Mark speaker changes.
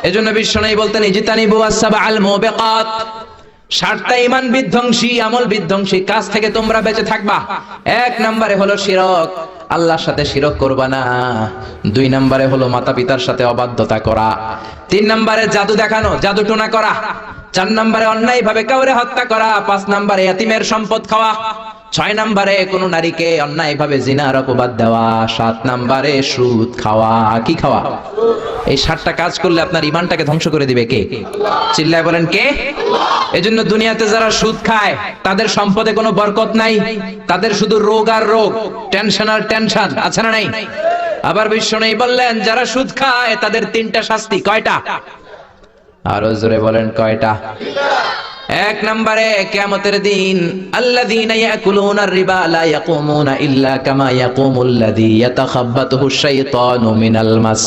Speaker 1: এজন্য বিশ্বনবী বলতেন ইজতানিবু আস-সাবআল মুবিকাত, 60টা ঈমান বিধ্বংসী, আমল বিধ্বংসী কাজ থেকে তোমরা বেঁচে থাকবা। এক নম্বরে হলো শিরক, আল্লাহর সাথে শিরক করবা না। 2 নম্বরে হলো মাতা পিতার সাথে অবাধ্যতা করা। 3 নম্বরে জাদু দেখানো, জাদু টোনা করা। 4 নম্বরে অন্যায় ভাবে কাউরে হত্যা করা। 5 নম্বরে এতিমের সম্পদ খাওয়া। 6 নম্বরে কোন নারীকে অন্যায় ভাবে জিনার অপবাদ দেওয়া। 7 নম্বরে সুদ খাওয়া। কি খাওয়া? এই 7টা কাজ করলে আপনার ঈমানটাকে ধ্বংস করে দিবে কে? চিল্লায় বলেন কে? এজন্য দুনিয়াতে যারা সুদ খায় তাদের সম্পদে কোনো বরকত নাই, তাদের শুধু রোগ আর রোগ, টেনশন আর টেনশন, আছে না নাই? আবার বিশ্বনবী বললেন যারা সুদ খায় তাদের 3টা শাস্তি। কয়টা? আরো জোরে বলেন কয়টা? 1 নম্বরে কিয়ামতের দিন আল্লাযীনা ইয়াকুলুনা আর-রিবা লা ইয়াকুমুনা ইল্লা কামা ইয়াকুমুল্লাযী ইয়াতাখাব্বাতুহু আশ-শাইতানু মিনাল মাস।